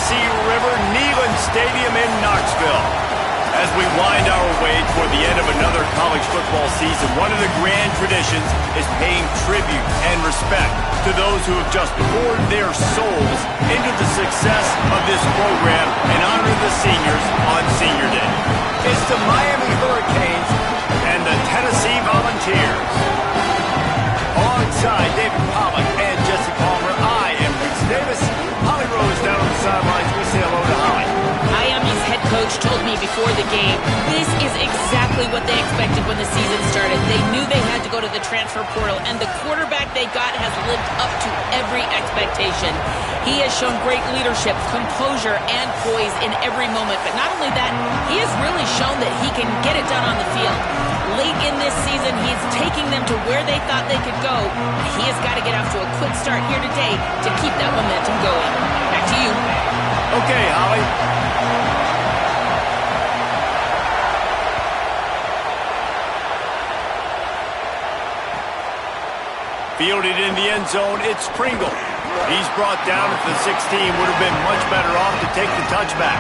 Tennessee River Neyland Stadium in Knoxville. As we wind our way toward the end of another college football season, one of the grand traditions is paying tribute and respect to those who have just poured their souls into the success of this program and honor the seniors on Senior Day. It's the Miami Hurricanes and the Tennessee Volunteers. Alongside David Pollack and Jesse Palmer, I am Reese Davis. Holly Rose down on the sidelines. We say hello to Holly. Miami's head coach told me before the game, this is exactly what they expected when the season started. They knew they had to go to the transfer portal, and the quarterback they got has lived up to every expectation. He has shown great leadership, composure, and poise in every moment. But not only that, he has really shown that he can get it done on the field. Late in this season, he's taking them to where they thought they could go. He has got to get off to a quick start here today to keep that momentum going. Back to you. Okay, Holly. Fielded in the end zone, it's Pringle. He's brought down at the 16. Would have been much better off to take the touchback.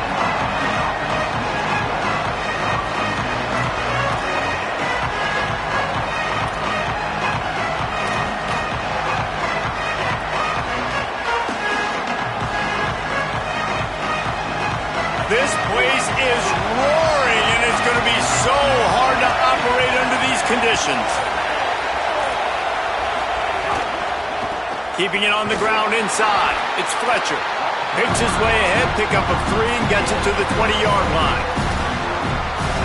This place is roaring, and it's going to be so hard to operate under these conditions. Keeping it on the ground inside. It's Fletcher. Picks his way ahead, pick up of 3, and gets it to the 20-yard line.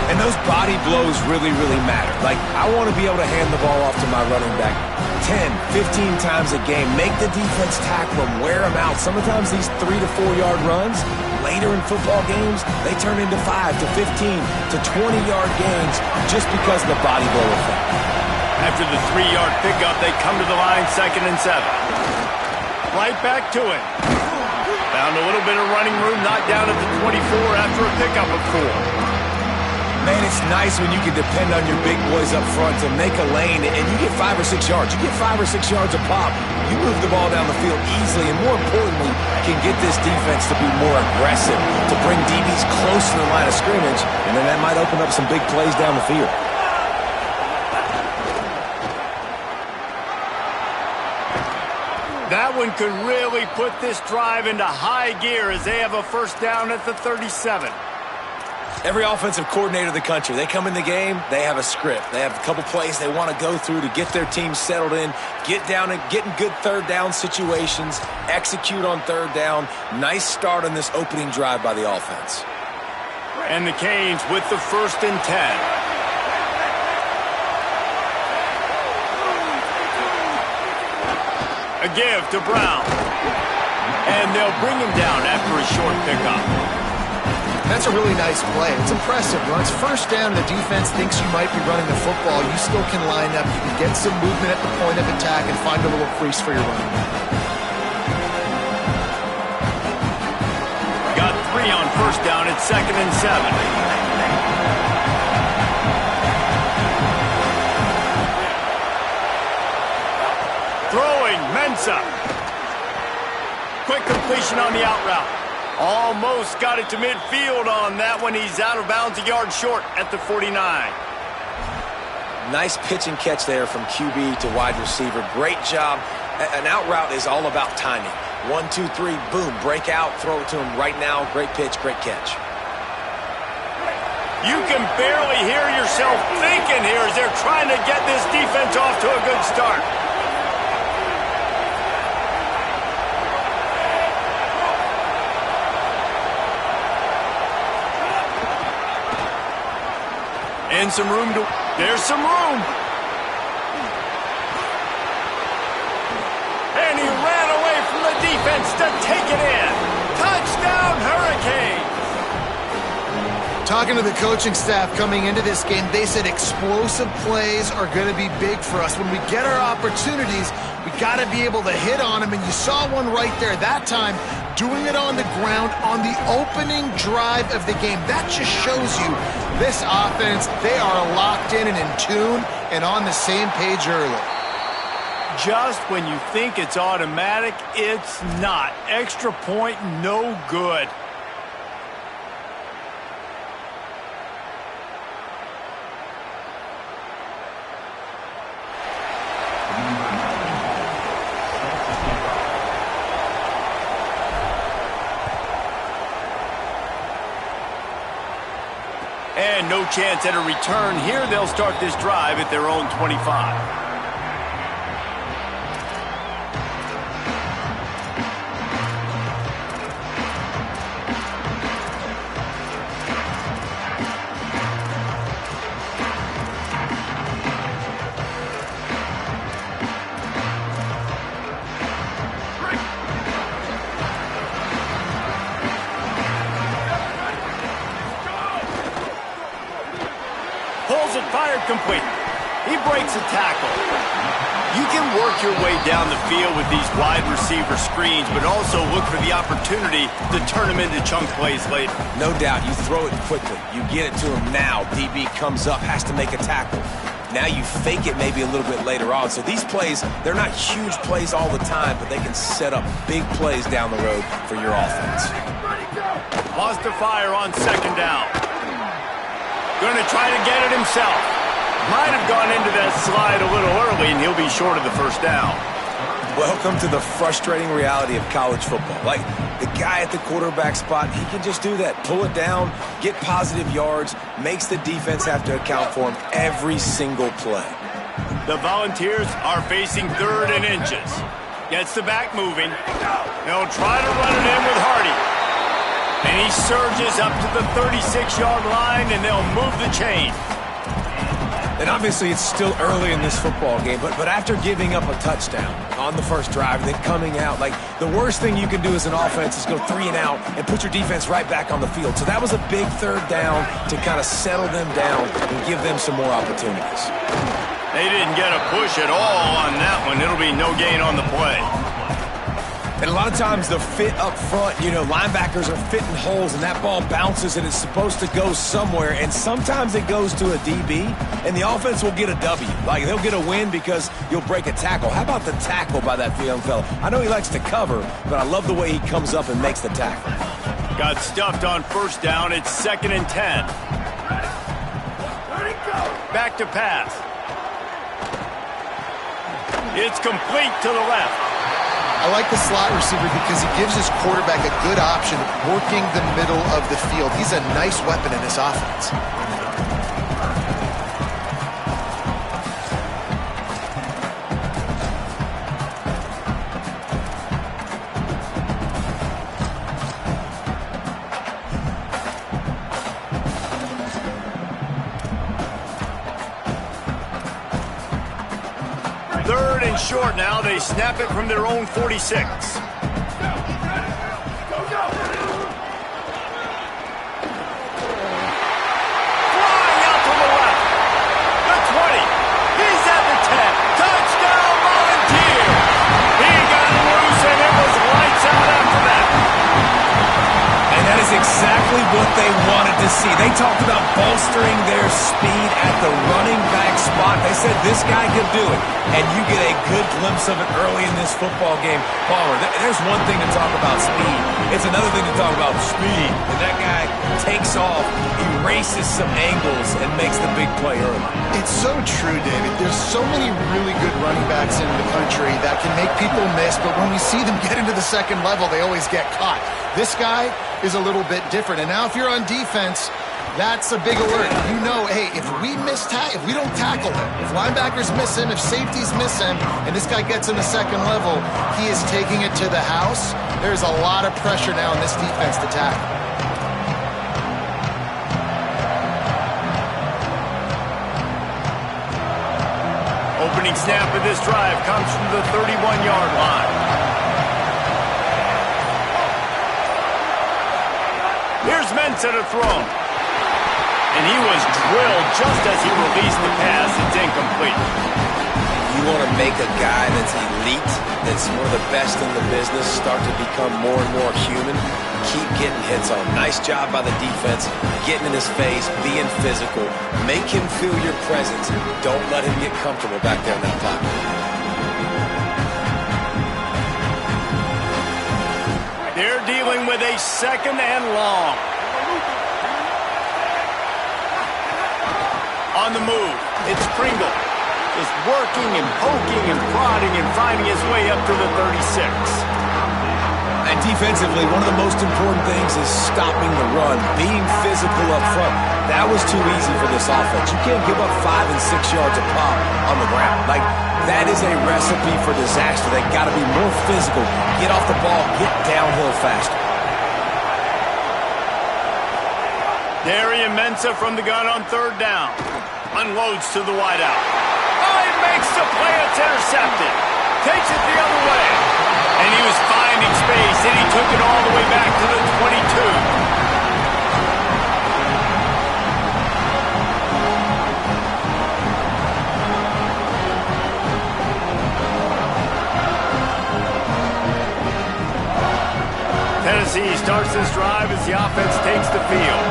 And those body blows really, really matter. Like, I want to be able to hand the ball off to my running back 10, 15 times a game. Make the defense tackle him, wear him out. Sometimes these 3 to 4 yard runs, later in football games, they turn into 5 to 15 to 20-yard gains just because of the body blow effect. After the 3-yard pickup, they come to the line, 2nd and 7. Right back to it. Found a little bit of running room, not down at the 24 after a pickup of 4. Man, it's nice when you can depend on your big boys up front to make a lane and you get 5 or 6 yards. You get 5 or 6 yards a pop. You move the ball down the field easily and, more importantly, can get this defense to be more aggressive, to bring DBs close to the line of scrimmage, and then that might open up some big plays down the field. That one could really put this drive into high gear as they have a first down at the 37. Every offensive coordinator in the country, they come in the game, they have a script. They have a couple plays they want to go through to get their team settled in, get down and get in good third down situations, execute on third down. Nice start on this opening drive by the offense. And the Canes with the 1st and 10. A give to Brown. And they'll bring him down after a short pickup. That's a really nice play. It's impressive. When it's first down, the defense thinks you might be running the football. You still can line up. You can get some movement at the point of attack and find a little crease for your running back. Got 3 on first down at 2nd and 7. Throwing, Mensah. Quick completion on the out route. Almost got it to midfield on that one. He's out of bounds, a yard short at the 49. Nice pitch and catch there from QB to wide receiver. Great job. An out route is all about timing. 1, 2, 3, boom, break out, throw it to him right now. Great pitch, great catch. You can barely hear yourself thinking here as they're trying to get this defense off to a good start. And some room to... There's some room. And he ran away from the defense to take it in. Touchdown, Hurricanes. Talking to the coaching staff coming into this game, they said explosive plays are going to be big for us. When we get our opportunities, we got to be able to hit on them. And you saw one right there that time, doing it on the ground on the opening drive of the game. That just shows you this offense, they are locked in and tune and on the same page early. Just when you think it's automatic, it's not. Extra point, no good. And no chance at a return here. They'll start this drive at their own 25. Pulls it, fired complete. He breaks a tackle. You can work your way down the field with these wide receiver screens, but also look for the opportunity to turn them into chunk plays later. No doubt, you throw it quickly. You get it to him now. DB comes up, has to make a tackle. Now you fake it maybe a little bit later on. So these plays, they're not huge plays all the time, but they can set up big plays down the road for your offense. Lost to fire on second down. Going to try to get it himself. Might have gone into that slide a little early, and he'll be short of the first down. Welcome to the frustrating reality of college football. Like, the guy at the quarterback spot, he can just do that. Pull it down, get positive yards, makes the defense have to account for him every single play. The Volunteers are facing 3rd and inches. Gets the back moving. They'll try to run it in with Hardy. And he surges up to the 36-yard line, and they'll move the chain. And obviously it's still early in this football game, but after giving up a touchdown on the first drive, then coming out, like, the worst thing you can do as an offense is go 3 and out and put your defense right back on the field. So that was a big 3rd down to kind of settle them down and give them some more opportunities. They didn't get a push at all on that one. It'll be no gain on the play. And a lot of times the fit up front, you know, linebackers are fitting holes and that ball bounces and it's supposed to go somewhere. And sometimes it goes to a DB and the offense will get a W. Like, they'll get a win because you'll break a tackle. How about the tackle by that young fella? I know he likes to cover, but I love the way he comes up and makes the tackle. Got stuffed on first down. It's 2nd and 10. Back to pass. It's complete to the left. I like the slot receiver because he gives his quarterback a good option working the middle of the field. He's a nice weapon in this offense. Third and short now. They snap it from their own 46. Flying out to the left. The 20. He's at the 10. Touchdown, Volunteer. He got loose, and it was lights out after that. And that is exactly what they wanted to see. They talked about bolstering their speed at the running back spot. They said this guy could do it. And you get a good glimpse of it early in this football game. Palmer, there's one thing to talk about speed. It's another thing to talk about speed. And that guy takes off, erases some angles, and makes the big play early. It's so true, David. There's so many really good running backs in the country that can make people miss, but when we see them get into the second level, they always get caught. This guy is a little bit different. And now if you're on defense, that's a big alert. You know, hey, if we don't tackle him, if linebackers miss him, if safeties miss him, and this guy gets in the second level, he is taking it to the house. There's a lot of pressure now in this defense to tackle. Opening snap of this drive comes from the 31-yard line. Here's Mensah to throw. And he was drilled just as he released the pass. It's incomplete. You want to make a guy that's elite, that's one of the best in the business, start to become more and more human. Keep getting hits on him. Nice job by the defense, getting in his face, being physical. Make him feel your presence. Don't let him get comfortable back there in that pocket. They're dealing with a second and long. On the move, it's Pringle. Just working and poking and prodding and finding his way up to the 36. And defensively, one of the most important things is stopping the run, being physical up front. That was too easy for this offense. You can't give up 5 and 6 yards a pop on the ground. Like, that is a recipe for disaster. They got to be more physical, get off the ball, get downhill faster. Darian Mensah from the gun on third down. Unloads to the wideout. Oh, he makes the play. It's intercepted. Takes it the other way. And he was finding space, and he took it all the way back to the 22. Tennessee starts this drive as the offense takes the field.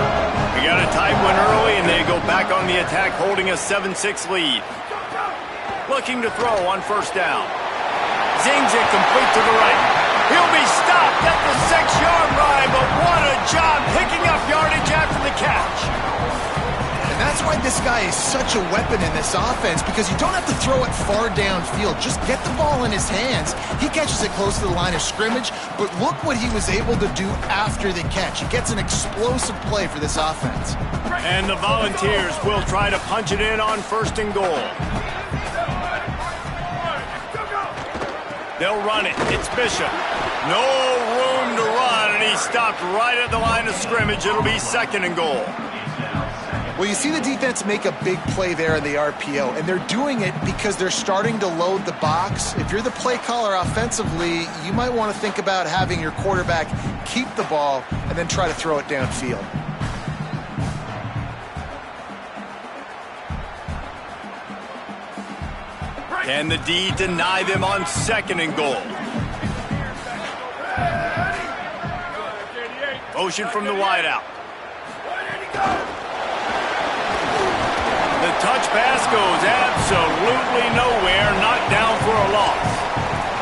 We got a tight one early, and they go back on the attack, holding a 7-6 lead. Looking to throw on first down. Zings it complete to the right. He'll be stopped at the 6-yard line, but what a job picking up yardage after the catch. And that's why this guy is such a weapon in this offense, because you don't have to throw it far downfield. Just get the ball in his hands. He catches it close to the line of scrimmage, but look what he was able to do after the catch. He gets an explosive play for this offense. And the Volunteers will try to punch it in on first and goal. They'll run it. It's Bishop. No room to run, and he stopped right at the line of scrimmage. It'll be second and goal. Well, you see the defense make a big play there in the RPO, and they're doing it because they're starting to load the box. If you're the play caller offensively, you might want to think about having your quarterback keep the ball and then try to throw it downfield. Can the D deny them on second and goal? Motion from the wideout. The touch pass goes absolutely nowhere, knocked down for a loss.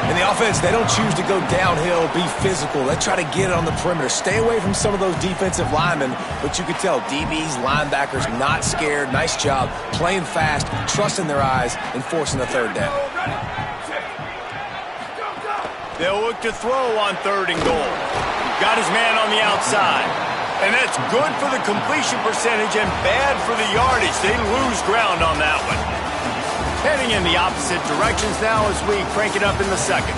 In the offense, they don't choose to go downhill, be physical. They try to get it on the perimeter. Stay away from some of those defensive linemen, but you could tell DBs, linebackers, not scared. Nice job, playing fast, trusting their eyes, and forcing the third down. They'll look to throw on third and goal. Got his man on the outside. And that's good for the completion percentage and bad for the yardage. They lose ground on that one. Heading in the opposite directions now as we crank it up in the second.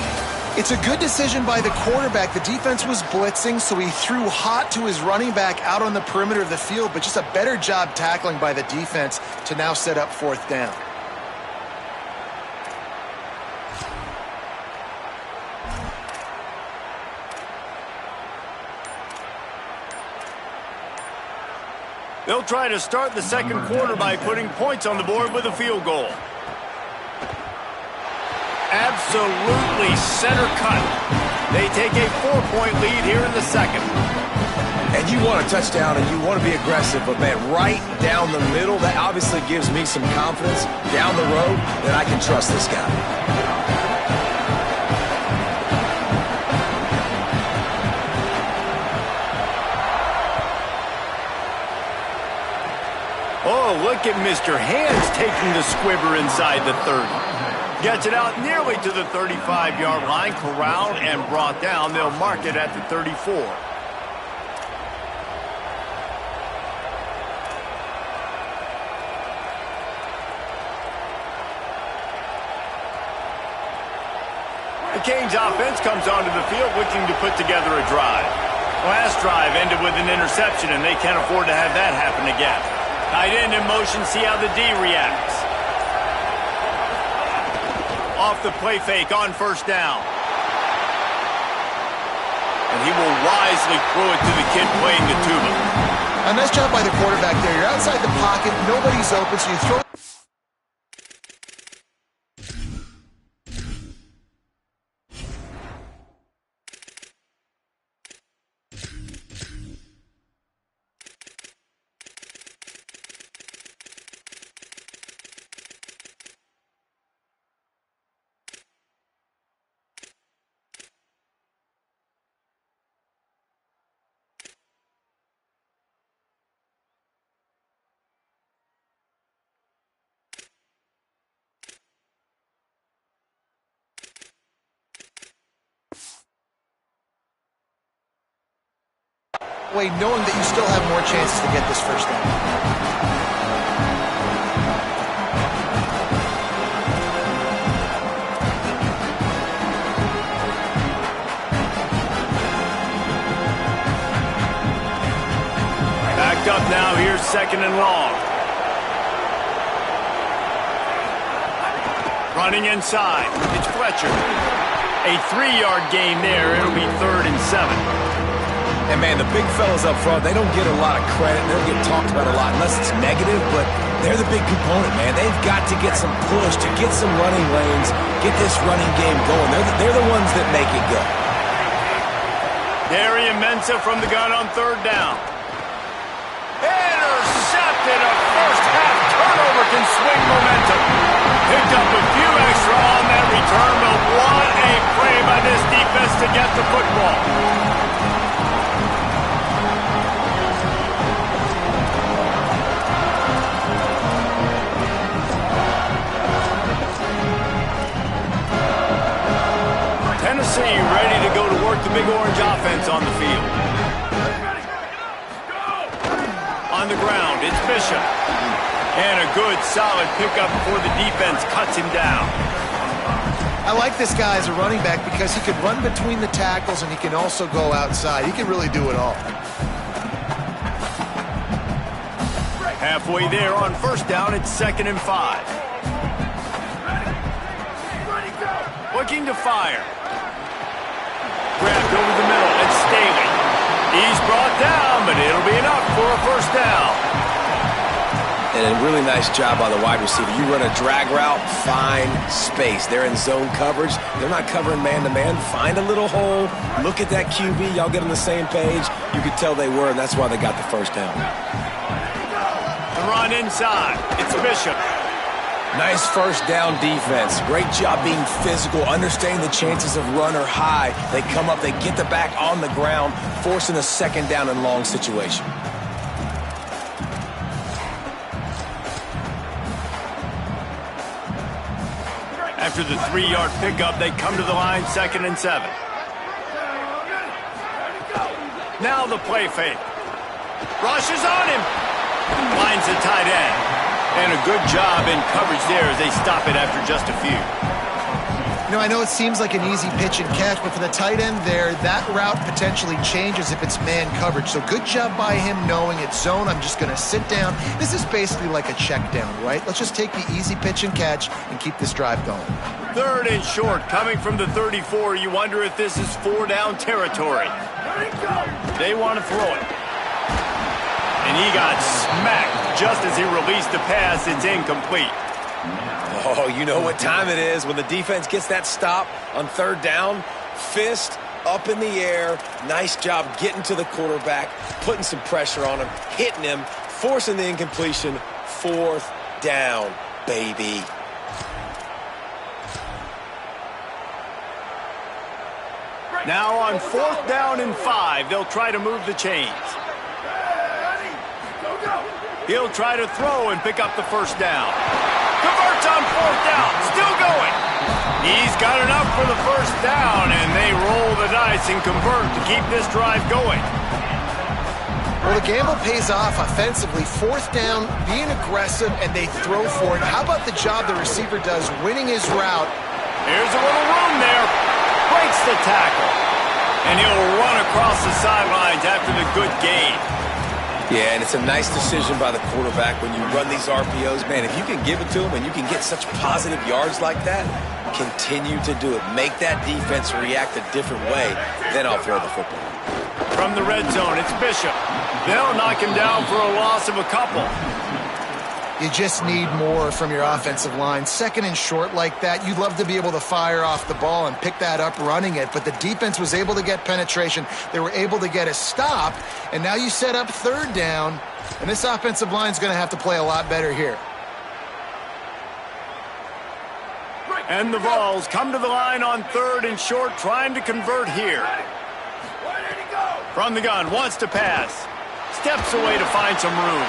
It's a good decision by the quarterback. The defense was blitzing, so he threw hot to his running back out on the perimeter of the field, but just a better job tackling by the defense to now set up fourth down. They'll try to start the second quarter by putting points on the board with a field goal. Absolutely center cut. They take a 4-point lead here in the second. And you want a touchdown and you want to be aggressive, but man, right down the middle, that obviously gives me some confidence down the road that I can trust this guy. Oh, look at Mr. Hands taking the squibber inside the 30. Gets it out nearly to the 35-yard line, corralled and brought down. They'll mark it at the 34. The Canes offense comes onto the field looking to put together a drive. Last drive ended with an interception, and they can't afford to have that happen again. Tight end in motion, see how the D reacts. Off the play fake on first down. And he will wisely throw it to the kid playing the tuba. A nice job by the quarterback there. You're outside the pocket, nobody's open, so you throw way, knowing that you still have more chances to get this first down. Backed up now, here's 2nd and long. Running inside, it's Fletcher. A 3-yard gain there, it'll be 3rd and 7. And man, the big fellas up front, they don't get a lot of credit. They don't get talked about a lot unless it's negative, but they're the big component, man. They've got to get some push, to get some running lanes, get this running game going. They're the ones that make it go. Darian Mensah from the gun on 3rd down. Intercepted. A first-half turnover can swing momentum. Picked up a few extra on that return, but what a play by this defense to get the football. Tennessee ready to go to work the Big Orange offense on the field. On the ground, it's Bishop. And a good, solid pickup before the defense cuts him down. I like this guy as a running back because he can run between the tackles and he can also go outside. He can really do it all. Halfway there on 1st down, it's 2nd and 5. Looking to fire. Grabbed over the middle, it's Staley. He's brought down, but it'll be enough for a 1st down. And a really nice job by the wide receiver. You run a drag route, find space. They're in zone coverage. They're not covering man-to-man. Find a little hole. Look at that QB. Y'all get on the same page. You could tell they were, and that's why they got the 1st down. The run inside. It's Bishop. Nice 1st down defense. Great job being physical, understanding the chances of run or high. They come up, they get the back on the ground, forcing a 2nd down and long situation. After the 3-yard pickup, they come to the line, 2nd and 7. Now the play fake. Rushes on him. Finds the tight end. And a good job in coverage there as they stop it after just a few. You know, I know it seems like an easy pitch and catch, but for the tight end there, that route potentially changes if it's man coverage. So good job by him knowing it's zone. I'm just going to sit down. This is basically like a check down, right? Let's just take the easy pitch and catch and keep this drive going. 3rd and short, coming from the 34. You wonder if this is 4-down territory. They want to throw it. And he got smacked just as he released the pass. It's incomplete. Oh, you know what time it is when the defense gets that stop on 3rd down. Fist up in the air. Nice job getting to the quarterback, putting some pressure on him, hitting him, forcing the incompletion. 4th down, baby. Now on 4th down and 5, they'll try to move the chains. He'll try to throw and pick up the 1st down. Converts on 4th down, still going. He's got enough for the 1st down, and they roll the dice and convert to keep this drive going. Well, the gamble pays off offensively. 4th down, being aggressive, and they throw for it. How about the job the receiver does winning his route? Here's a little room there. Breaks the tackle. And he'll run across the sidelines after the good gain. Yeah, and it's a nice decision by the quarterback when you run these RPOs. Man, if you can give it to him and you can get such positive yards like that, continue to do it. Make that defense react a different way, then I'll throw the football. From the red zone, it's Bishop. They'll knock him down for a loss of a couple. You just need more from your offensive line. 2nd and short like that, you'd love to be able to fire off the ball and pick that up running it, but the defense was able to get penetration. They were able to get a stop, and now you set up 3rd down, and this offensive line is going to have to play a lot better here. And the Vols come to the line on 3rd and short, trying to convert here. From the gun, wants to pass. Steps away to find some room.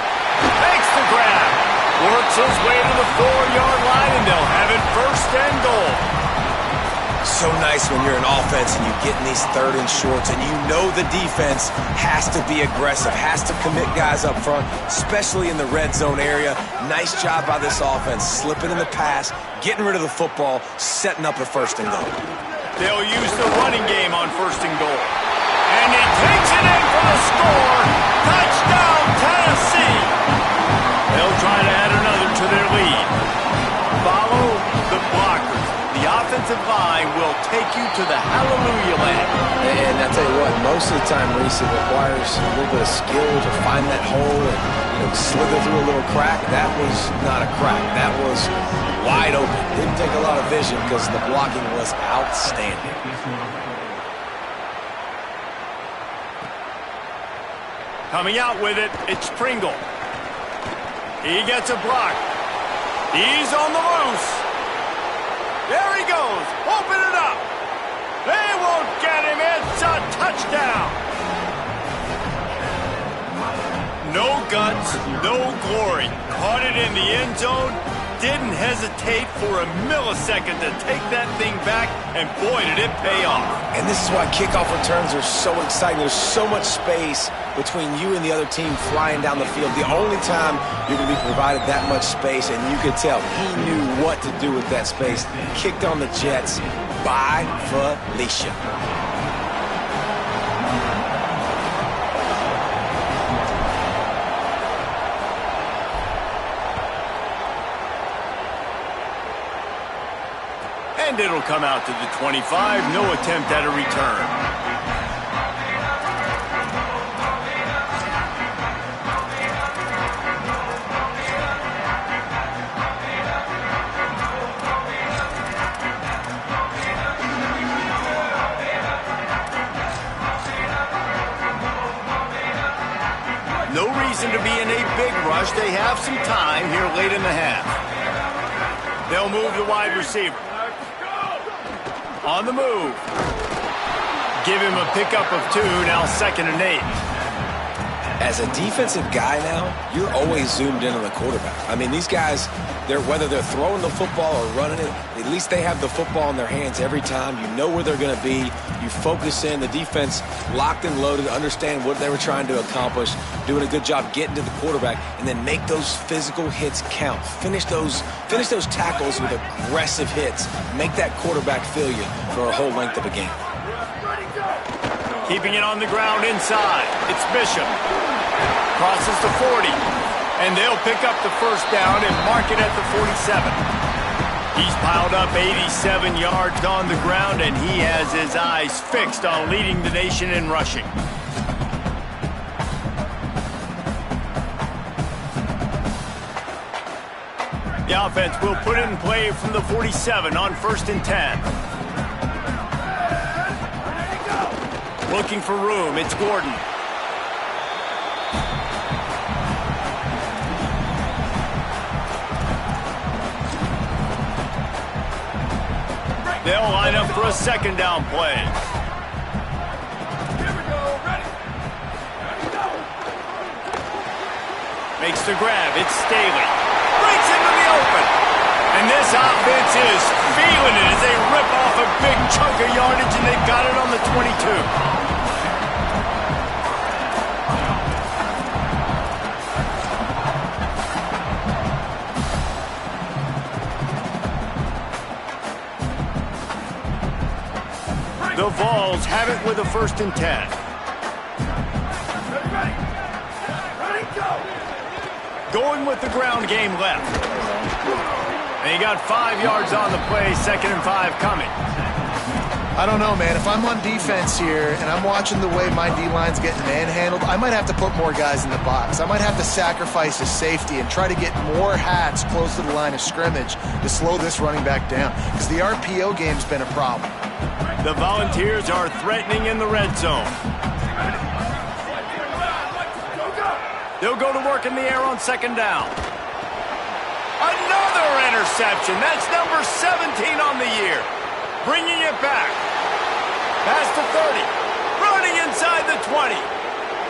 Makes the grab. Works his way to the 4-yard line, and they'll have it 1st and goal. so nice when you're an offense and you get in these 3rd and shorts and you know the defense has to be aggressive, has to commit guys up front, especially in the red zone area. Nice job by this offense, slipping in the pass, getting rid of the football, setting up a 1st and goal. They'll use the running game on 1st and goal. And he takes it in for the score. Touchdown, Tennessee. They'll try to add another to their lead. Follow the blockers. The offensive line will take you to the hallelujah land. And I tell you what, most of the time, Reese, it requires a little bit of skill to find that hole and slither through a little crack. That was not a crack. That was wide open. Didn't take a lot of vision because the blocking was outstanding. Coming out with it, it's Pringle. He gets a block. He's on the loose. There he goes. Open it up. They won't get him. It's a touchdown. No guts, no glory. Caught it in the end zone. Didn't hesitate for a millisecond to take that thing back, and boy, did it pay off. And this is why kickoff returns are so exciting. There's so much space between you and the other team flying down the field. The only time you're going to be provided that much space, and you could tell he knew what to do with that space. Kicked on the Jets by Felicia. And it'll come out to the 25. No attempt at a return. No reason to be in a big rush. They have some time here late in the half. They'll move the wide receiver. On the move. Give him a pickup of 2, now 2nd and 8. As a defensive guy now, you're always zoomed in on the quarterback. I mean, these guys, whether they're throwing the football or running it, at least they have the football in their hands every time. You know where they're going to be. You focus in. The defense locked and loaded, understand what they were trying to accomplish, doing a good job getting to the quarterback, and then make those physical hits count. Finish those tackles with aggressive hits. Make that quarterback feel you for a whole length of a game. Keeping it on the ground inside. It's Bishop. Crosses the 40. And they'll pick up the 1st down and mark it at the 47. He's piled up 87 yards on the ground, and he has his eyes fixed on leading the nation in rushing. The offense will put it in play from the 47 on 1st and 10. Looking for room, it's Gordon. They'll line up for a 2nd down play. Here we go, ready. Makes the grab, it's Staley. Breaks into the open. And this offense is feeling it as they rip off a big chunk of yardage, and they've got it on the 22. The Vols have it with a 1st and 10. Ready, go. Going with the ground game left. And he got 5 yards on the play, 2nd and 5 coming. I don't know, man. If I'm on defense here and I'm watching the way my D-line's getting manhandled, I might have to put more guys in the box. I might have to sacrifice his safety and try to get more hats close to the line of scrimmage to slow this running back down, because the RPO game's been a problem. The Volunteers are threatening in the red zone. They'll go to work in the air on 2nd down. Another interception. That's number 17 on the year. Bringing it back. Past the 30. Running inside the 20.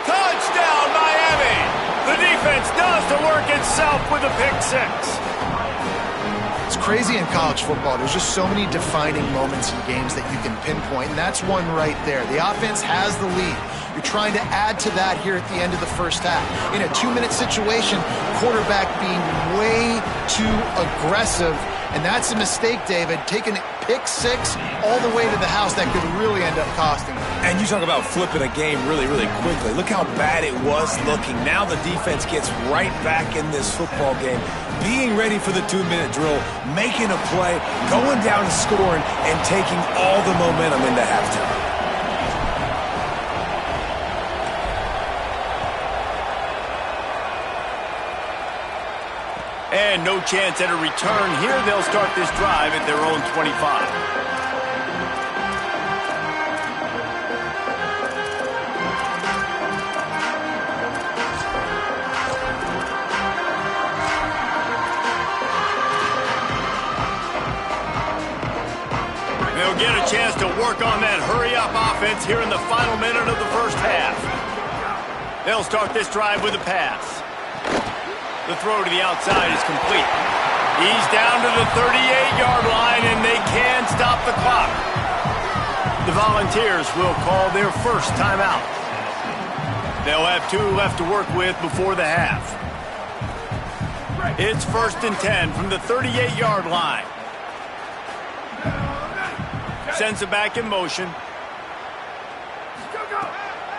Touchdown, Miami. The defense does the work itself with a pick 6. It's crazy in college football. There's just so many defining moments in games that you can pinpoint, and that's one right there. The offense has the lead. You're trying to add to that here at the end of the first half. In a 2-minute situation, quarterback being way too aggressive, and that's a mistake, David. Taking pick 6 all the way to the house, that could really end up costing them. And you talk about flipping a game really, really quickly. Look how bad it was looking. Now the defense gets right back in this football game, being ready for the 2-minute drill, making a play, going down and scoring, and taking all the momentum into halftime. And no chance at a return here. They'll start this drive at their own 25. They'll get a chance to work on that hurry-up offense here in the final minute of the first half. They'll start this drive with a pass. The throw to the outside is complete. He's down to the 38-yard line, and they can stop the clock. The Volunteers will call their first timeout. They'll have 2 left to work with before the half. It's 1st and 10 from the 38-yard line. Sends it back in motion.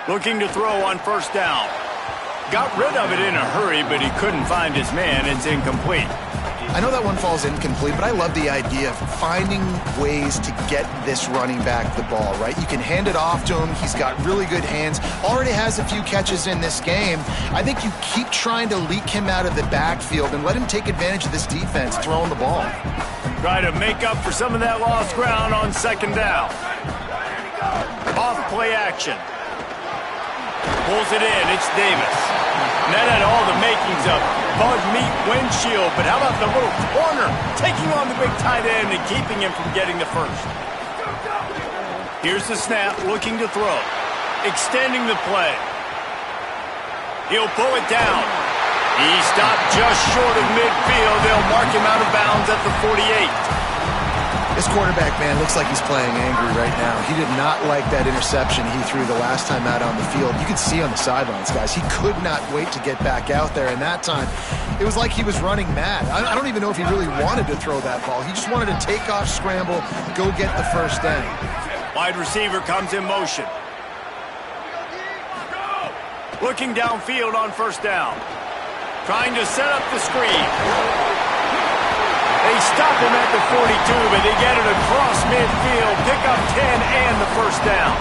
Looking to throw on 1st down. Got rid of it in a hurry, but he couldn't find his man. It's incomplete. I know that one falls incomplete, but I love the idea of finding ways to get this running back the ball, right? You can hand it off to him. He's got really good hands. Already has a few catches in this game. I think you keep trying to leak him out of the backfield and let him take advantage of this defense throwing the ball. Try to make up for some of that lost ground on 2nd down. Off play action. Pulls it in. It's Davis. And that had all the makings of bug meat windshield, but how about the little corner taking on the big tight end and keeping him from getting the first? Here's the snap, looking to throw. Extending the play. He'll pull it down. He stopped just short of midfield. They'll mark him out of bounds at the 48. This quarterback, man, looks like he's playing angry right now. He did not like that interception he threw the last time out on the field. You could see on the sidelines, guys, he could not wait to get back out there. And that time, it was like he was running mad. I don't even know if he really wanted to throw that ball. He just wanted to take off, scramble, go get the 1st down. Wide receiver comes in motion. Looking downfield on 1st down. Trying to set up the screen. They stop him at the 42, but they get it across midfield. Pick up 10 and the 1st down.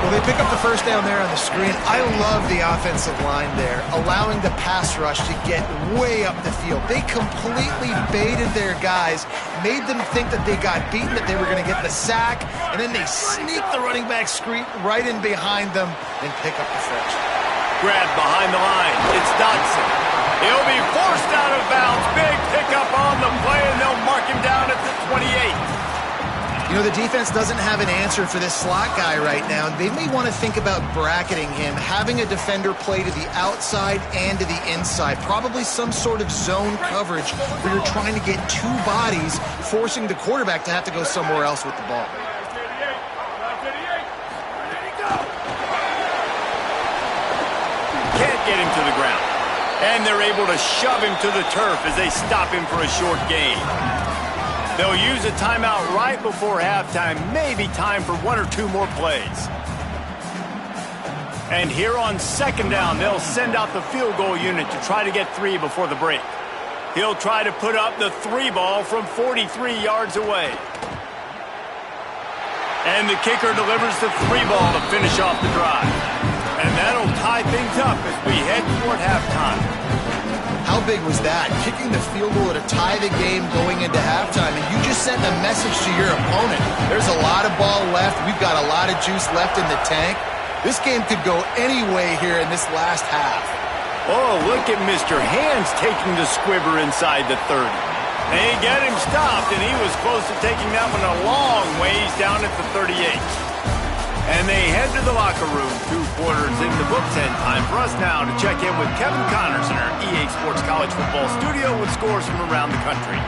Well, they pick up the 1st down there on the screen. I love the offensive line there, allowing the pass rush to get way up the field. They completely baited their guys, made them think that they got beaten, that they were going to get the sack, and then they sneak the running back screen right in behind them and pick up the 1st. Grab behind the line. It's Dotson. He'll be forced out of bounds. Big pickup on the play, and they'll mark him down at the 28. You know, the defense doesn't have an answer for this slot guy right now. They may want to think about bracketing him, having a defender play to the outside and to the inside. Probably some sort of zone coverage where you're trying to get 2 bodies, forcing the quarterback to have to go somewhere else with the ball. Can't get him to the ground. And they're able to shove him to the turf as they stop him for a short gain. They'll use a timeout right before halftime. Maybe time for 1 or 2 more plays. And here on 2nd down, they'll send out the field goal unit to try to get 3 before the break. He'll try to put up the 3 ball from 43 yards away. And the kicker delivers the 3 ball to finish off the drive. And that'll tie things up as we head toward halftime. How big was that? Kicking the field goal to tie the game going into halftime, and you just sent a message to your opponent. There's a lot of ball left. We've got a lot of juice left in the tank. This game could go any way here in this last half. Oh, look at Mr. Hands taking the squibber inside the 30. They get him stopped, and he was close to taking that one a long ways down at the 38. And they head to the locker room, 2 quarters in the books, and time for us now to check in with Kevin Connors in our EA Sports College Football studio with scores from around the country.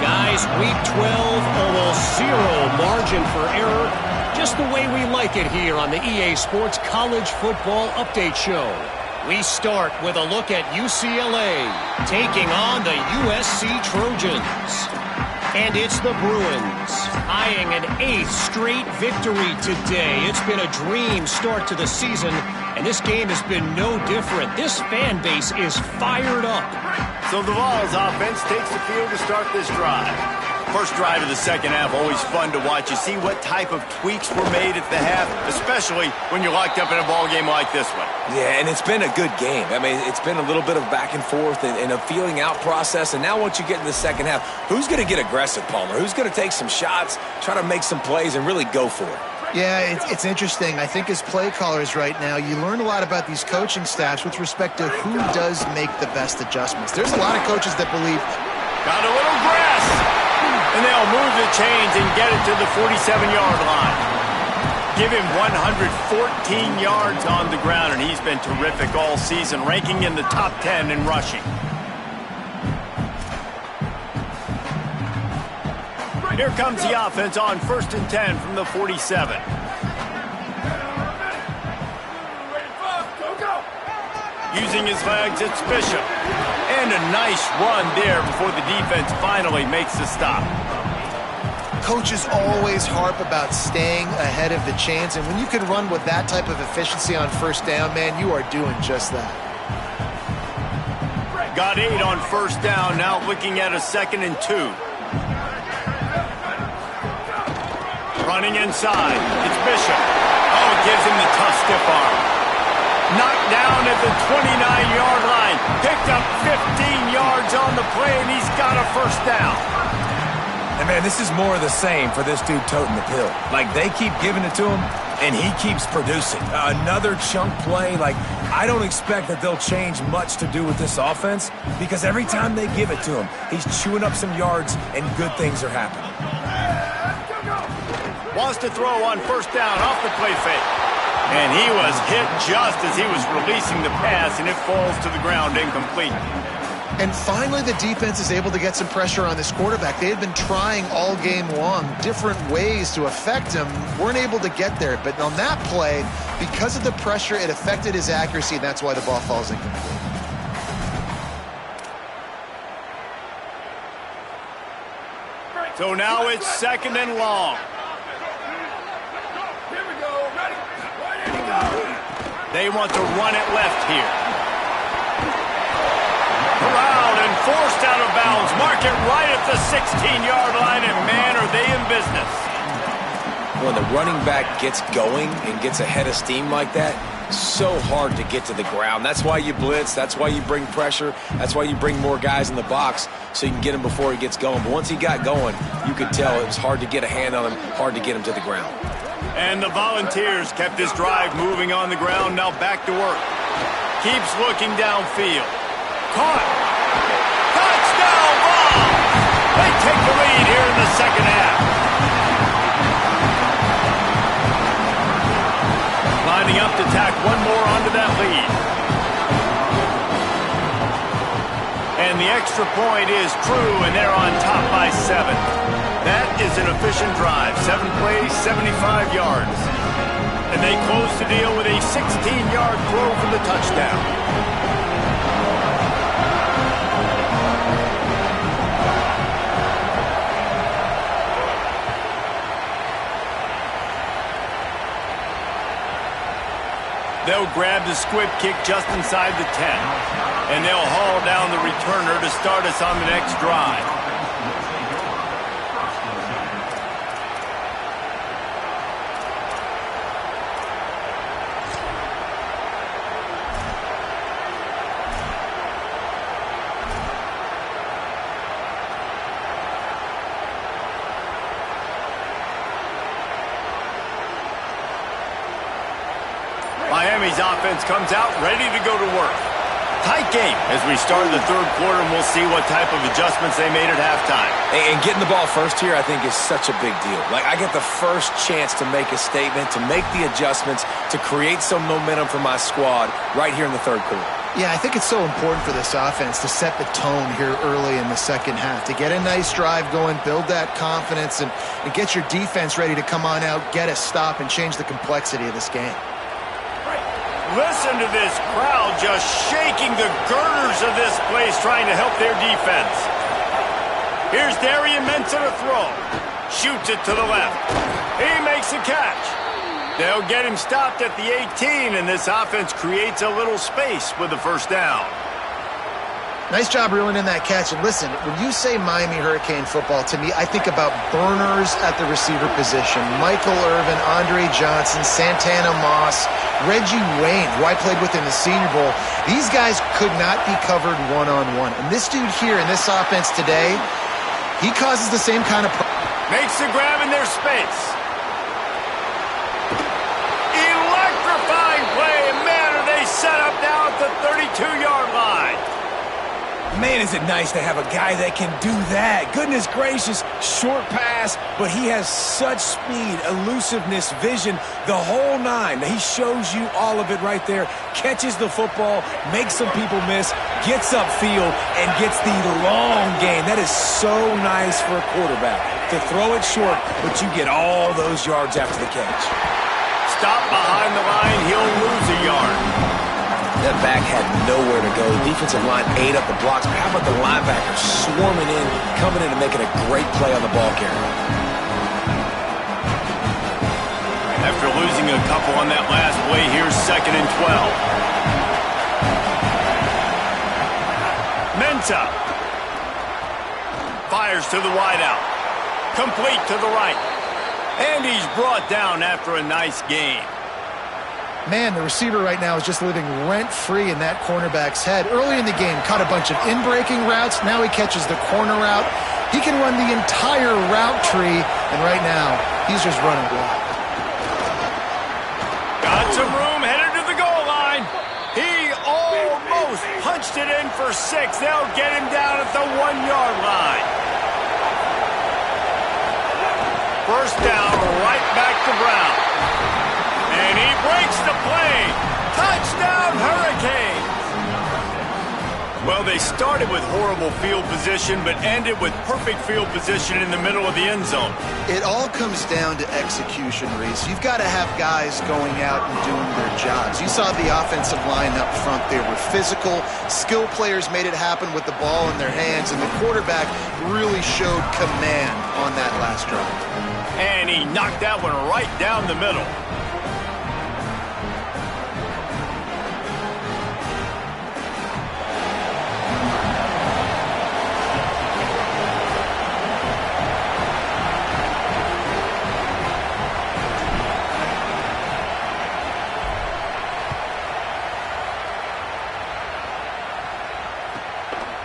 Guys, week 12, almost zero margin for error. Just the way we like it here on the EA Sports College Football Update Show. We start with a look at UCLA taking on the USC Trojans. And it's the Bruins eyeing an 8th straight victory today. It's been a dream start to the season, and this game has been no different. This fan base is fired up. So the Vols offense takes the field to start this drive. First drive of the second half, always fun to watch. You see what type of tweaks were made at the half, especially when you're locked up in a ball game like this one. Yeah, and it's been a good game. I mean, it's been a little bit of back and forth and a feeling out process. And now once you get in the second half, who's going to get aggressive, Palmer? Who's going to take some shots, try to make some plays, and really go for it? Yeah, it's interesting. I think as play callers right now, you learn a lot about these coaching staffs with respect to who does make the best adjustments. There's a lot of coaches that believe, got a little grass. And they'll move the chains and get it to the 47-yard line. Give him 114 yards on the ground, and he's been terrific all season, ranking in the top 10 in rushing. Here comes the offense on 1st and 10 from the 47. Using his legs, it's Bishop. And a nice run there before the defense finally makes the stop. coaches always harp about staying ahead of the chains, and when you can run with that type of efficiency on first down, man, you are doing just that. Got 8 on first down, now looking at a 2nd and 2. Running inside, it's Bishop. Oh, it gives him the tough stiff arm. Knocked down at the 29-yard line. Picked up 15 yards on the play, and he's got a first down. And, man, this is more of the same for this dude toting the pill. Like, they keep giving it to him, and he keeps producing. Another chunk play. Like, I don't expect that they'll change much to do with this offense because every time they give it to him, he's chewing up some yards, and good things are happening. Wants to throw on first down off the play fake. And he was hit just as he was releasing the pass, and it falls to the ground incomplete. And finally, the defense is able to get some pressure on this quarterback. They had been trying all game long different ways to affect him. Weren't able to get there. But on that play, because of the pressure, it affected his accuracy, and that's why the ball falls incomplete. So now it's 2nd and long. Here we go. Ready? Here we go. They want to run it left here. Corralled and forced out of bounds. Mark it right at the 16-yard line, and man, are they in business. When the running back gets going and gets ahead of steam like that, so hard to get to the ground. That's why you blitz. That's why you bring pressure. That's why you bring more guys in the box so you can get him before he gets going. But once he got going, you could tell it was hard to get a hand on him, hard to get him to the ground. And the Volunteers kept this drive moving on the ground. Now back to work. Keeps looking downfield. Caught. Touchdown ball. They take the lead here in the second half. Lining up to tack one more onto that lead. And the extra point is true, and they're on top by 7. That is an efficient drive. 7 plays, 75 yards. And they close the deal with a 16-yard throw for the touchdown. They'll grab the squib kick just inside the 10. And they'll haul down the returner to start us on the next drive. Miami's offense comes out ready to go to work. Tight game as we start the third quarter, and we'll see what type of adjustments they made at halftime. And getting the ball first here, I think, is such a big deal. Like, I get the first chance to make a statement, to make the adjustments, to create some momentum for my squad right here in the third quarter. Yeah, I think it's so important for this offense to set the tone here early in the second half, to get a nice drive going, build that confidence, and get your defense ready to come on out, get a stop, and change the complexity of this game. Listen to this crowd just shaking the girders of this place, trying to help their defense. Here's Darian Mensah to throw. Shoots it to the left. He makes a catch. They'll get him stopped at the 18, and this offense creates a little space with the first down. Nice job reeling in that catch. And listen, when you say Miami Hurricane football, to me, I think about burners at the receiver position. Michael Irvin, Andre Johnson, Santana Moss, Reggie Wayne, who I played with in the Senior Bowl. These guys could not be covered one-on-one. And this dude here in this offense today, he causes the same kind of makes the grab in their space. Electrifying play, and man, are they set up now at the 32-yard line. Man, is it nice to have a guy that can do that. Goodness gracious, short pass, but he has such speed, elusiveness, vision, the whole nine. He shows you all of it right there. Catches the football, makes some people miss, gets upfield, and gets the long game. That is so nice for a quarterback, to throw it short, but you get all those yards after the catch. Stop behind the line, he'll lose a yard. That back had nowhere to go. Defensive line ate up the blocks. But how about the linebacker swarming in, coming in and making a great play on the ball carrier? After losing a couple on that last play, here's 2nd and 12. Mensah fires to the wideout. Complete to the right. And he's brought down after a nice game. Man, the receiver right now is just living rent-free in that cornerback's head. Early in the game, caught a bunch of in-breaking routes. Now he catches the corner route. He can run the entire route tree, and right now, he's just running block. Got some room, headed to the goal line. He almost punched it in for 6. They'll get him down at the 1-yard line. First down, right back to Brown. And he breaks the play. Touchdown, Hurricanes! Well, they started with horrible field position, but ended with perfect field position in the middle of the end zone. It all comes down to execution, Reese. You've got to have guys going out and doing their jobs. You saw the offensive line up front. They were physical. Skill players made it happen with the ball in their hands, and the quarterback really showed command on that last drive. And he knocked that one right down the middle.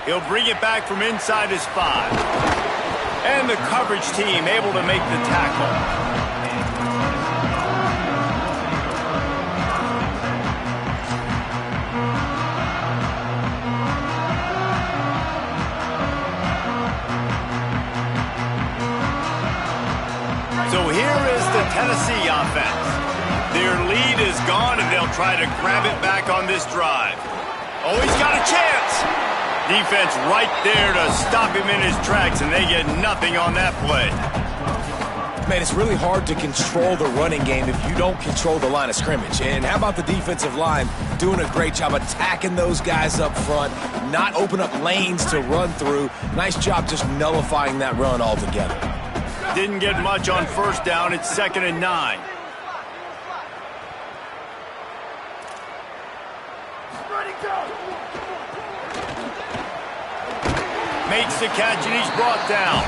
He'll bring it back from inside his 5. And the coverage team able to make the tackle. So here is the Tennessee offense. Their lead is gone, and they'll try to grab it back on this drive. Oh, he's got a chance! Defense right there to stop him in his tracks, and they get nothing on that play. Man, it's really hard to control the running game if you don't control the line of scrimmage. And how about the defensive line doing a great job attacking those guys up front, not open up lanes to run through. Nice job just nullifying that run altogether. Didn't get much on first down. It's 2nd and 9. Makes the catch, and he's brought down.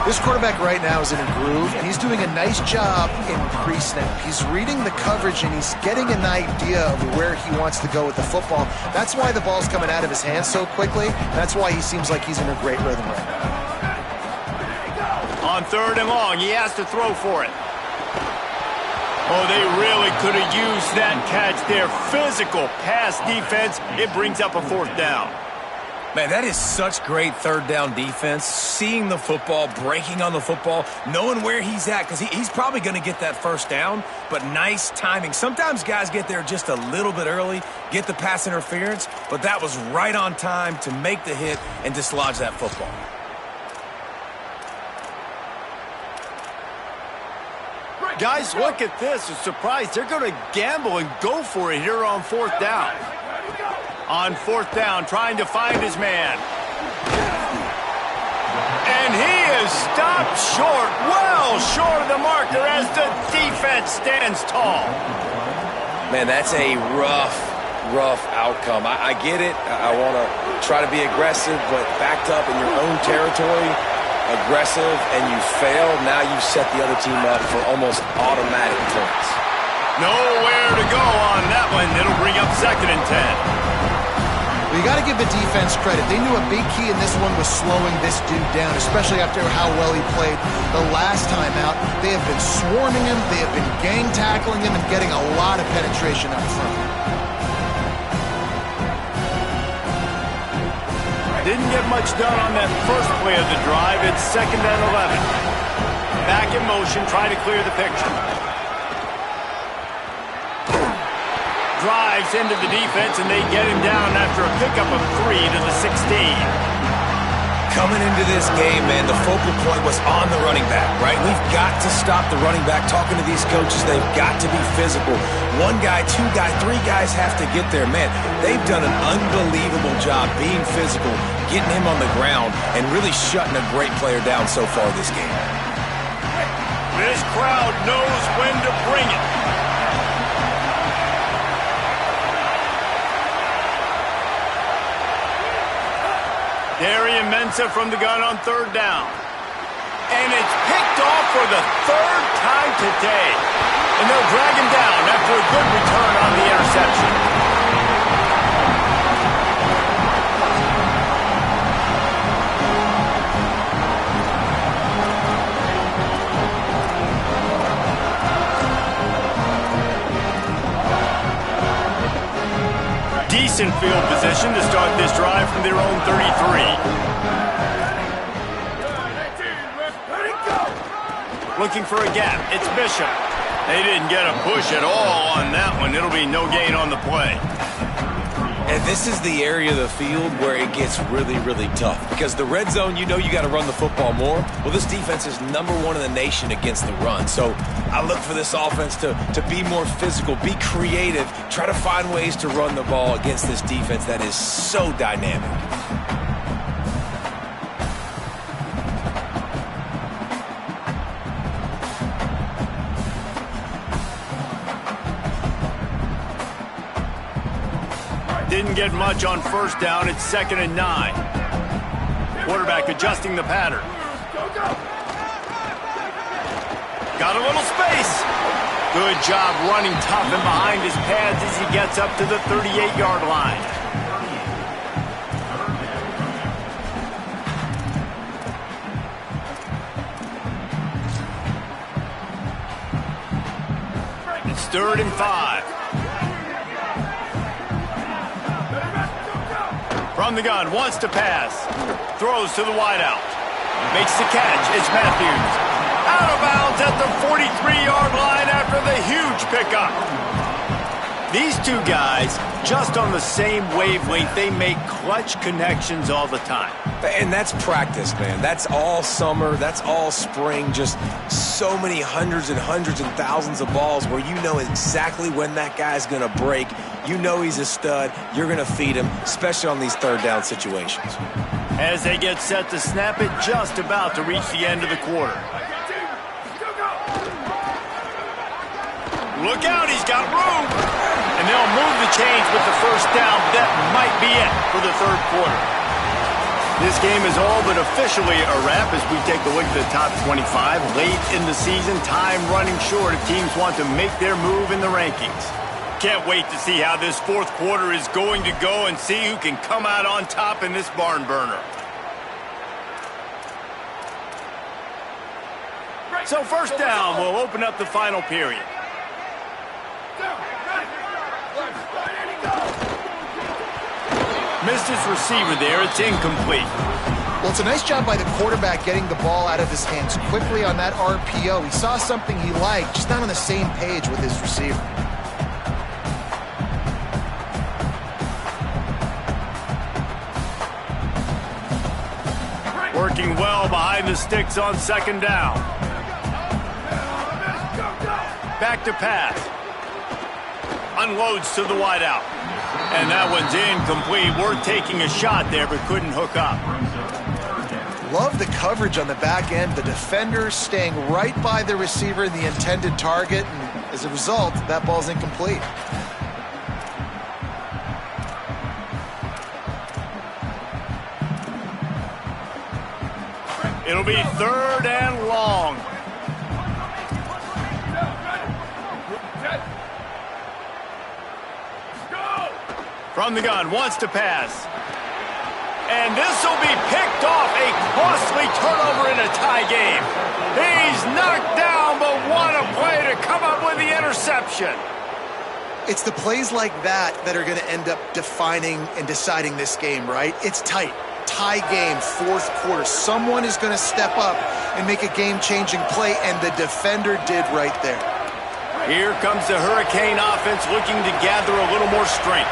This quarterback right now is in a groove, and he's doing a nice job in pre-snap. He's reading the coverage, and he's getting an idea of where he wants to go with the football. That's why the ball's coming out of his hands so quickly. That's why he seems like he's in a great rhythm right now. On 3rd and long, he has to throw for it. Oh, they really could have used that catch there. Physical pass defense. It brings up a 4th down. Man, that is such great third down defense. Seeing the football, breaking on the football, knowing where he's at, because he's probably going to get that 1st down, but nice timing. Sometimes guys get there just a little bit early, get the pass interference, but that was right on time to make the hit and dislodge that football. Guys, look at this. A surprise. They're going to gamble and go for it here on 4th down. On 4th down, trying to find his man. And he is stopped short, well short of the marker as the defense stands tall. Man, that's a rough outcome. I get it. I want to try to be aggressive, but backed up in your own territory, aggressive, and you fail. Now you've set the other team up for almost automatic points. Nowhere to go on that one. It'll bring up 2nd and 10. You got to give the defense credit. They knew a big key in this one was slowing this dude down, especially after how well he played the last time out. They have been swarming him. They have been gang tackling him and getting a lot of penetration up front. Didn't get much done on that first play of the drive. It's 2nd and 11. Back in motion, trying to clear the picture. Drives into the defense, and they get him down after a pickup of 3 to the 16. Coming into this game, man, the focal point was on the running back, right? We've got to stop the running back. Talking to these coaches, they've got to be physical. 1 guy, 2 guy, 3 guys have to get there. Man, they've done an unbelievable job being physical, getting him on the ground, and really shutting a great player down so far this game. This crowd knows when to bring it. Darian Mensah from the gun on 3rd down. And it's picked off for the 3rd time today. And they'll drag him down after a good return on the interception. Decent field position to start this drive from their own 33. Looking for a gap. It's Bishop. They didn't get a push at all on that one. It'll be no gain on the play. And this is the area of the field where it gets really tough. Because the red zone, you know you got to run the football more. Well, this defense is #1 in the nation against the run. So I look for this offense to be more physical, be creative, try to find ways to run the ball against this defense that is so dynamic. Didn't get much on 1st down. It's 2nd and 9. Quarterback adjusting the pattern. Got a little space. Good job running tough and behind his pads as he gets up to the 38-yard line. It's 3rd and 5. From the gun, wants to pass. Throws to the wideout. Makes the catch. It's Matthews. Out of bounds at the 43-yard line after the huge pickup. These 2 guys, just on the same wavelength, they make clutch connections all the time. And that's practice, man. That's all summer. That's all spring. Just so many hundreds and thousands of balls where you know exactly when that guy's going to break. You know he's a stud. You're going to feed him, especially on these 3rd down situations. As they get set to snap it, just about to reach the end of the quarter. Look out, he's got room. And they'll move the chains with the 1st down. That might be it for the 3rd quarter. This game is all but officially a wrap as we take a look at the top 25. Late in the season, time running short if teams want to make their move in the rankings. Can't wait to see how this 4th quarter is going to go and see who can come out on top in this barn burner. So 1st down will open up the final period. Missed his receiver there. It's incomplete. Well, it's a nice job by the quarterback getting the ball out of his hands quickly on that RPO. He saw something he liked, just not on the same page with his receiver. Working well behind the sticks on second down. Back to pass. Unloads to the wideout. And that one's incomplete. Worth taking a shot there, but couldn't hook up. Love the coverage on the back end. The defender staying right by the receiver, the intended target. And as a result, that ball's incomplete. It'll be third and long. From the gun, wants to pass. And this will be picked off. A costly turnover in a tie game. He's knocked down, but what a play to come up with the interception. It's the plays like that that are going to end up defining and deciding this game, right? It's tight. Tie game, fourth quarter. Someone is going to step up and make a game-changing play, and the defender did right there. Here comes the Hurricane offense looking to gather a little more strength.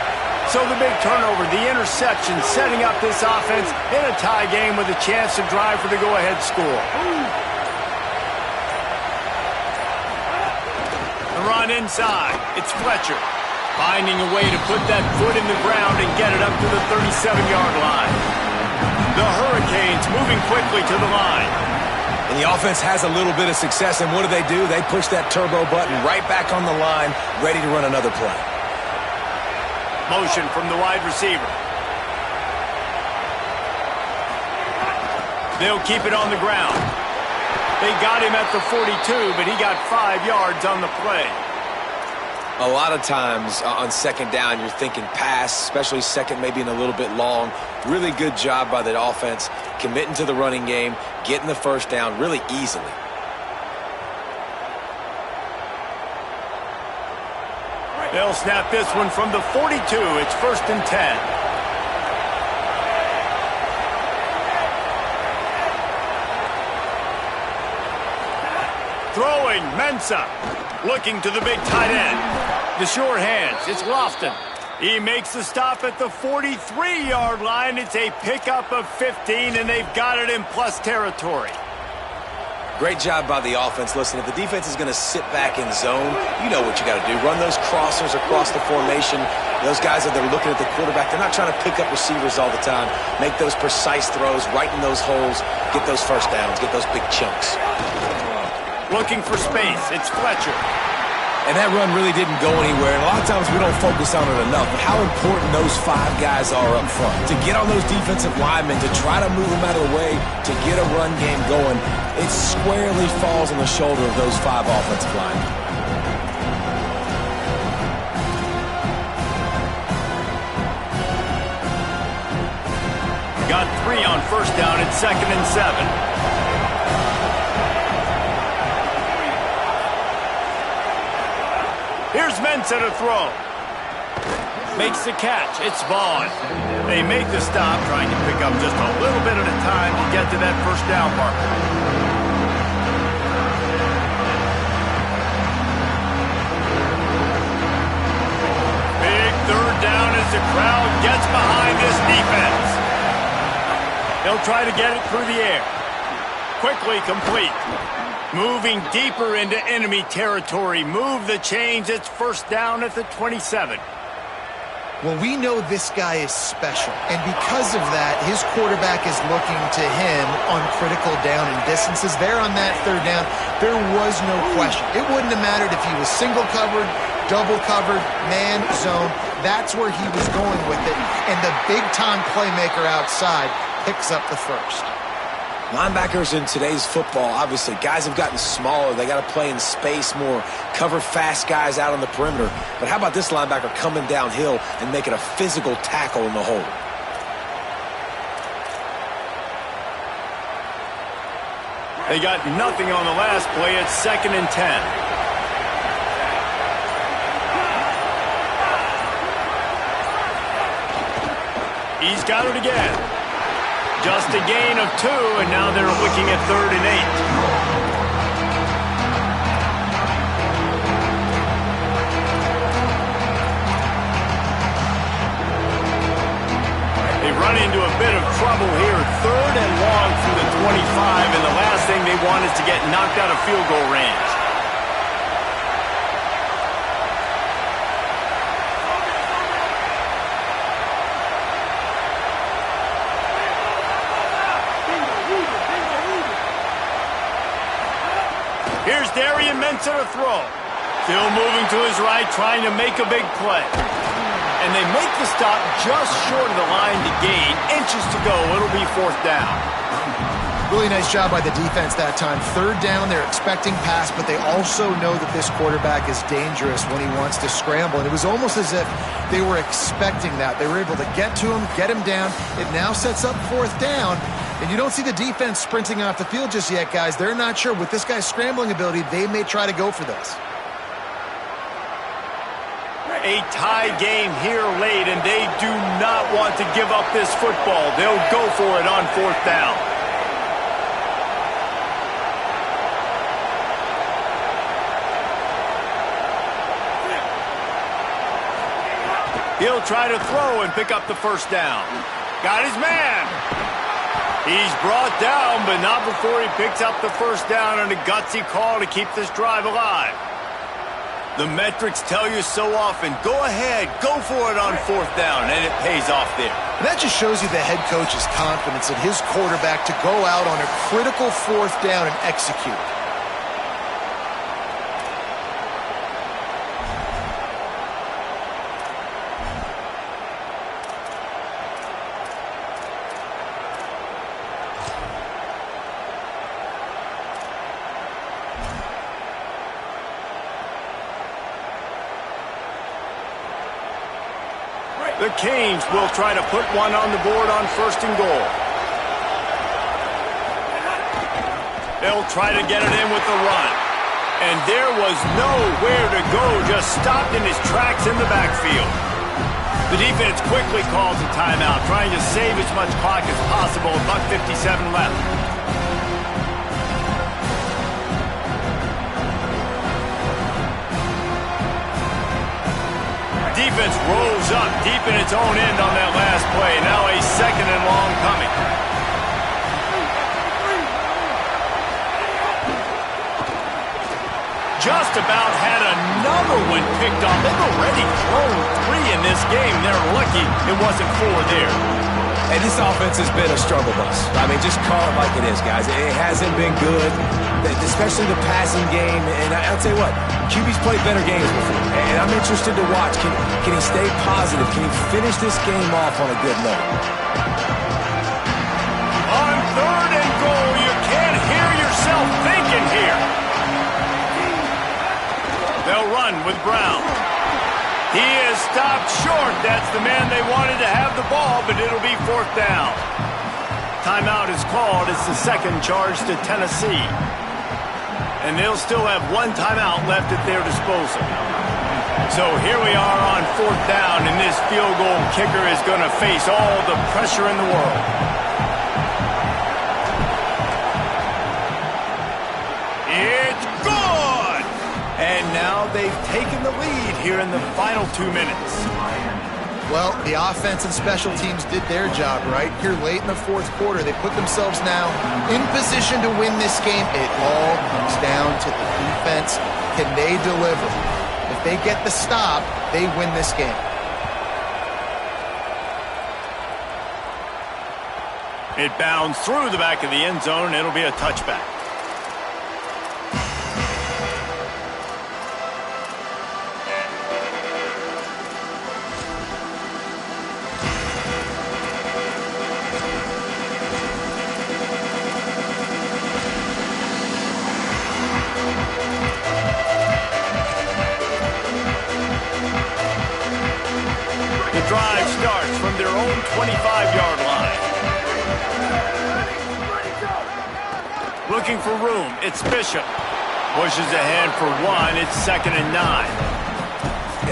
So the big turnover, the interception, setting up this offense in a tie game with a chance to drive for the go-ahead score. The run inside. It's Fletcher finding a way to put that foot in the ground and get it up to the 37-yard line. The Hurricanes moving quickly to the line. And the offense has a little bit of success, and what do? They push that turbo button right back on the line, ready to run another play. Motion from the wide receiver. They'll keep it on the ground. They got him at the 42, but he got 5 yards on the play. A lot of times on second down, you're thinking pass, especially second, maybe in a little bit long. Really good job by the offense, committing to the running game, getting the first down really easily. They'll snap this one from the 42. It's 1st and 10. Throwing, Mensah. Looking to the big tight end. The sure hands, it's Lofton. He makes the stop at the 43-yard line. It's a pickup of 15, and they've got it in plus territory. Great job by the offense. Listen, if the defense is going to sit back in zone, you know what you got to do. Run those crossers across the formation. Those guys that they're looking at the quarterback, they're not trying to pick up receivers all the time. Make those precise throws right in those holes. Get those first downs. Get those big chunks. Looking for space. It's Fletcher. And that run really didn't go anywhere. And a lot of times we don't focus on it enough. But how important those 5 guys are up front. To get on those defensive linemen, to try to move them out of the way, to get a run game going, it squarely falls on the shoulder of those 5 offensive linemen. Got 3 on first down at 2nd and 7. Here's Mensah to throw. Makes the catch. It's Vaughn. They make the stop, trying to pick up just a little bit at a time to get to that first down marker. Big third down as the crowd gets behind this defense. They'll try to get it through the air. Quickly complete. Moving deeper into enemy territory. Move the chains. It's first down at the 27. Well, we know this guy is special, and because of that, his quarterback is looking to him on critical down and distances. There on that third down, there was no question. It wouldn't have mattered if he was single covered, double covered, man, zone. That's where he was going with it, and the big-time playmaker outside picks up the first. Linebackers in today's football, obviously, guys have gotten smaller. They got to play in space more, cover fast guys out on the perimeter. But how about this linebacker coming downhill and making a physical tackle in the hole? They got nothing on the last play. It's 2nd and 10. He's got it again. Just a gain of 2, and now they're looking at 3rd and 8. They run into a bit of trouble here. 3rd and long from the 25, and the last thing they want is to get knocked out of field goal range. Here's Darian Mensa to throw. Still moving to his right, trying to make a big play. And they make the stop just short of the line to gain. Inches to go. It'll be 4th down. Really nice job by the defense that time. 3rd down, they're expecting pass, but they also know that this quarterback is dangerous when he wants to scramble. And it was almost as if they were expecting that. They were able to get to him, get him down. It now sets up 4th down. And you don't see the defense sprinting off the field just yet, guys. They're not sure. With this guy's scrambling ability, they may try to go for this. A tie game here late, and they do not want to give up this football. They'll go for it on 4th down. He'll try to throw and pick up the 1st down. Got his man. He's brought down, but not before he picks up the 1st down on a gutsy call to keep this drive alive. The metrics tell you so often, go ahead, go for it on 4th down, and it pays off there. And that just shows you the head coach's confidence in his quarterback to go out on a critical 4th down and execute. The Canes will try to put one on the board on 1st and goal. They'll try to get it in with the run. And there was nowhere to go, just stopped in his tracks in the backfield. The defense quickly calls a timeout, trying to save as much clock as possible. $1:57 left. Defense rolls up deep in its own end on that last play. Now a 2nd and long coming. Just about had another one picked off. They've already thrown 3 in this game. They're lucky it wasn't 4 there. And this offense has been a struggle bus. I mean, just call it like it is, guys. It hasn't been good, especially the passing game. And I'll tell you what, QB's played better games before. And I'm interested to watch. Can he stay positive? Can he finish this game off on a good note? On 3rd and goal, you can't hear yourself thinking here. They'll run with Brown. He is stopped short. That's the man they wanted to have the ball, but it'll be 4th down. Timeout is called. It's the 2nd charge to Tennessee. And they'll still have 1 timeout left at their disposal. So here we are on 4th down, and this field goal kicker is going to face all the pressure in the world. It's good! And now they've taken the lead here in the final 2 minutes. Well, the offense and special teams did their job, right? Here late in the 4th quarter, they put themselves now in position to win this game. It all comes down to the defense. Can they deliver? If they get the stop, they win this game. It bounds through the back of the end zone. It'll be a touchback. The drive starts from their own 25-yard line. Looking for room. It's Bishop. Pushes ahead for 1. It's 2nd and 9.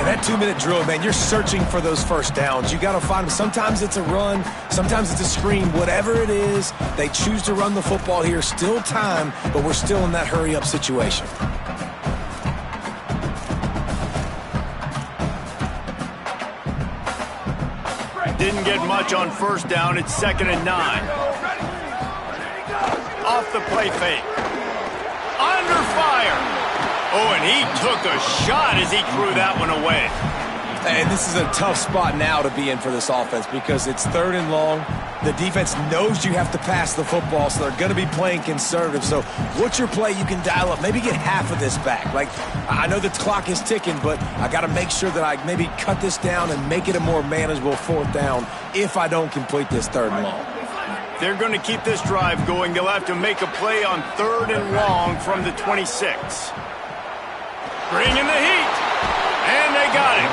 And that 2-minute drill, man, you're searching for those first downs. You got to find them. Sometimes it's a run. Sometimes it's a screen. Whatever it is, they choose to run the football here. Still time, but we're still in that hurry-up situation. Didn't get much on first down. It's 2nd and 9. Off the play fake. Under fire. Oh, and he took a shot as he threw that one away. And this is a tough spot now to be in for this offense because it's 3rd and long. The defense knows you have to pass the football, so they're going to be playing conservative. So what's your play you can dial up? Maybe get half of this back. Like, I know the clock is ticking, but I got to make sure that I maybe cut this down and make it a more manageable 4th down if I don't complete this 3rd and long. They're going to keep this drive going. They'll have to make a play on 3rd and long from the 26. Bring in the heat. And they got it.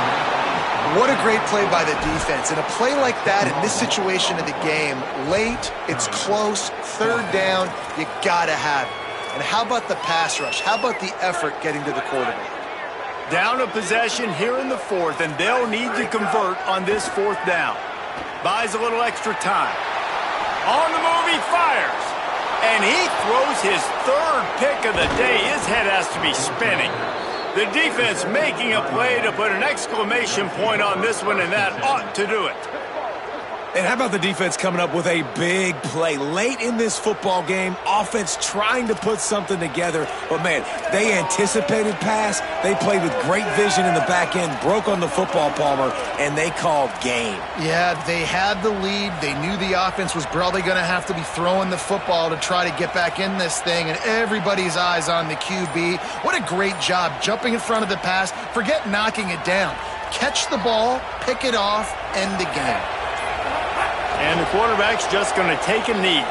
What a great play by the defense. And a play like that in this situation of the game, late, it's close, 3rd down, you got to have it. And how about the pass rush? How about the effort getting to the quarterback? Down a possession here in the 4th, and they'll need to convert on this 4th down. Buys a little extra time. On the move, he fires. And he throws his 3rd pick of the day. His head has to be spinning. The defense making a play to put an exclamation point on this one, and that ought to do it. And how about the defense coming up with a big play late in this football game? Offense trying to put something together. But, man, they anticipated pass. They played with great vision in the back end, broke on the football, Palmer, and they called game. Yeah, they had the lead. They knew the offense was probably going to have to be throwing the football to try to get back in this thing, and everybody's eyes on the QB. What a great job jumping in front of the pass. Forget knocking it down. Catch the ball, pick it off, end the game. And the quarterback's just going to take a knee.